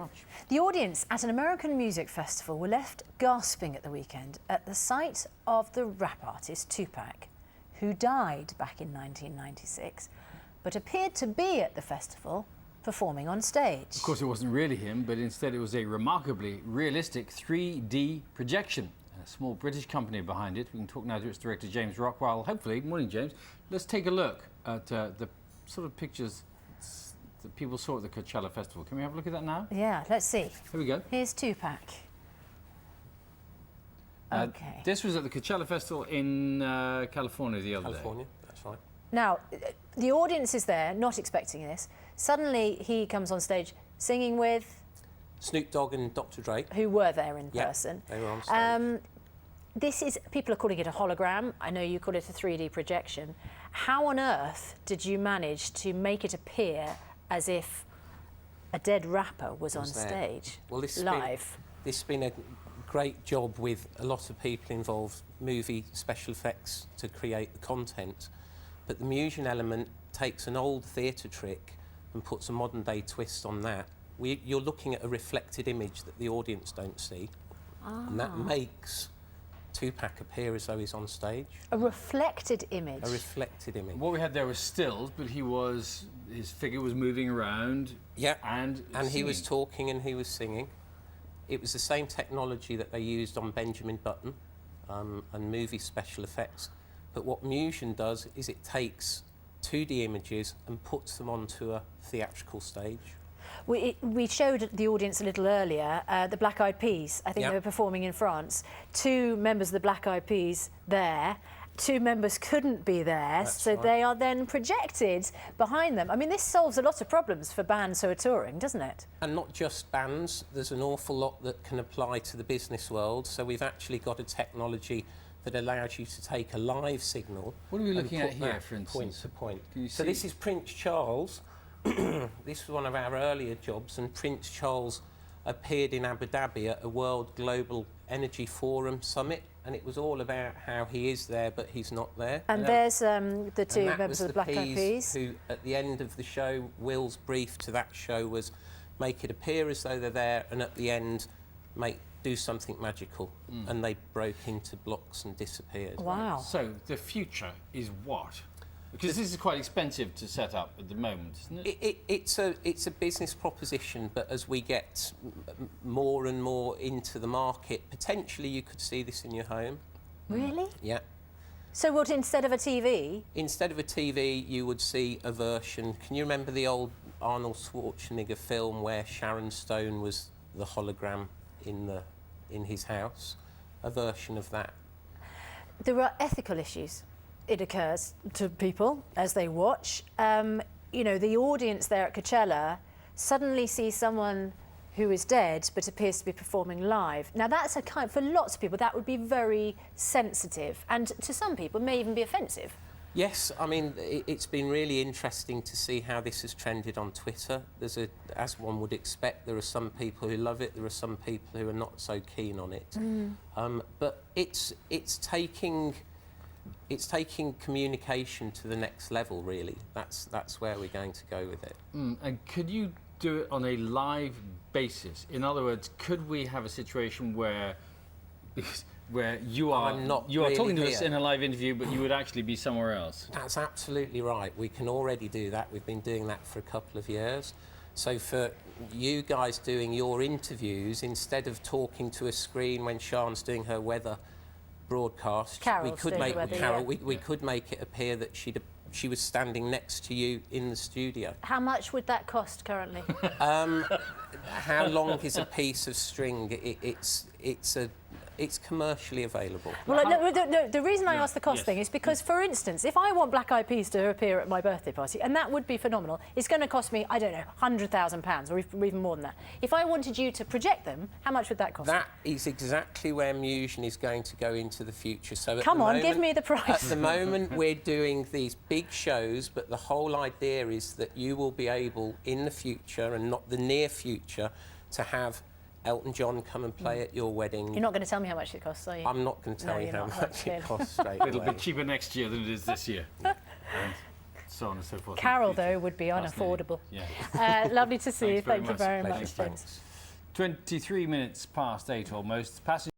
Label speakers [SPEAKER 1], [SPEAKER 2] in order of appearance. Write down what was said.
[SPEAKER 1] much.
[SPEAKER 2] The audience at an American music festival were left gasping at the weekend at the sight of the rap artist Tupac, who died back in 1996, but appeared to be at the festival performing on stage.
[SPEAKER 1] Of course, it wasn't really him, but instead it was a remarkably realistic 3D projection. A small British company behind it. We can talk now to its director, James Rockwell. Hopefully, morning, James. Let's take a look at the sort of pictures that people saw at the Coachella Festival. Can we have a look at that now?
[SPEAKER 2] Yeah, let's see.
[SPEAKER 1] Here we go.
[SPEAKER 2] Here's Tupac. Okay.
[SPEAKER 1] This was at the Coachella Festival in California the other day.
[SPEAKER 3] California, that's right.
[SPEAKER 2] Now, the audience is there, not expecting this. Suddenly, he comes on stage singing with...
[SPEAKER 3] Snoop Dogg and Dr. Dre.
[SPEAKER 2] Who were there in person.
[SPEAKER 3] They were on stage.
[SPEAKER 2] People are calling it a hologram. I know you call it a 3D projection. How on earth did you manage to make it appear as if a dead rapper was on stage,
[SPEAKER 3] well,
[SPEAKER 2] live?
[SPEAKER 3] This has been a great job with a lot of people involved, movie special effects to create the content. But the Musion element takes an old theatre trick and puts a modern day twist on that. You're looking at a reflected image that the audience don't see. And that makes Tupac appear as though he's on stage.
[SPEAKER 2] A reflected image?
[SPEAKER 3] A reflected image.
[SPEAKER 1] What we had there was stills, but his figure was moving around.
[SPEAKER 3] Yeah,
[SPEAKER 1] and
[SPEAKER 3] he was talking and he was singing. It was the same technology that they used on Benjamin Button and movie special effects. But what Musion does is it takes 2D images and puts them onto a theatrical stage.
[SPEAKER 2] We showed the audience a little earlier the Black Eyed Peas. I think they were performing in France. 2 members of the Black Eyed Peas there. 2 members couldn't be there, so they are then projected behind them. I mean, this solves a lot of problems for bands who are touring, doesn't it?
[SPEAKER 3] And not just bands. There's an awful lot that can apply to the business world. So we've actually got a technology that allows you to take a live signal.
[SPEAKER 1] What are we looking at here, for instance?
[SPEAKER 3] Point to point.
[SPEAKER 1] Can you
[SPEAKER 3] so
[SPEAKER 1] see?
[SPEAKER 3] this is Prince Charles. This was one of our earlier jobs, and Prince Charles appeared in Abu Dhabi at a World Global Energy Forum summit, and it was all about how he is there but he's not there.
[SPEAKER 2] And there's the 2 members of the Black Eyed Peas.
[SPEAKER 3] Who, at the end of the show, Will's brief to that show was make it appear as though they're there, and at the end, do something magical. And they broke into blocks and disappeared.
[SPEAKER 2] Wow.
[SPEAKER 1] So the future is what? Because this is quite expensive to set up at the moment, isn't it?
[SPEAKER 3] It's a business proposition, but as we get more and more into the market, potentially you could see this in your home.
[SPEAKER 2] Really?
[SPEAKER 3] Yeah.
[SPEAKER 2] So what, instead of a TV? Instead
[SPEAKER 3] of a TV, you would see a version. Can you remember the old Arnold Schwarzenegger film where Sharon Stone was the hologram in his house? A version of that.
[SPEAKER 2] There are ethical issues. It occurs to people as they watch. You know, the audience there at Coachella suddenly sees someone who is dead but appears to be performing live. Now that's for lots of people, that would be very sensitive, and to some people may even be offensive.
[SPEAKER 3] Yes, I mean, it's been really interesting to see how this has trended on Twitter. As one would expect, there are some people who love it, there are some people who are not so keen on it. But it's taking communication to the next level, really. That's where we're going to go with it.
[SPEAKER 1] And could you do it on a live basis? In other words, could we have a situation where you are talking to us in a live interview, but you would actually be somewhere else?
[SPEAKER 3] That's absolutely right. We can already do that. We've been doing that for a couple of years. So for you guys doing your interviews, instead of talking to a screen when Sian's doing her weather broadcast, we could make it appear that she was standing next to you in the studio.
[SPEAKER 2] How much would that cost currently?
[SPEAKER 3] How long is a piece of string? It's commercially available.
[SPEAKER 2] Well, no, the reason I asked the cost thing is because, for instance, if I want Black Eyed Peas to appear at my birthday party, and that would be phenomenal, it's going to cost me, I don't know, £100,000 or even more than that. If I wanted you to project them, how much would that cost?
[SPEAKER 3] That is exactly where Musion is going to go into the future. So
[SPEAKER 2] Come on, give me the price.
[SPEAKER 3] At the moment, we're doing these big shows, but the whole idea is that you will be able, in the future, and not the near future, to have Elton John come and play at your wedding.
[SPEAKER 2] You're not going to tell me how much it costs, are you?
[SPEAKER 3] I'm not going to tell you how much it costs straight
[SPEAKER 1] away. It'll be cheaper next year than it is this year. And so on and so forth.
[SPEAKER 2] Carol, though, would be unaffordable. Yeah. Lovely to see you. Thank you very much.
[SPEAKER 3] Thanks.
[SPEAKER 1] 23 minutes past 8 almost. Passengers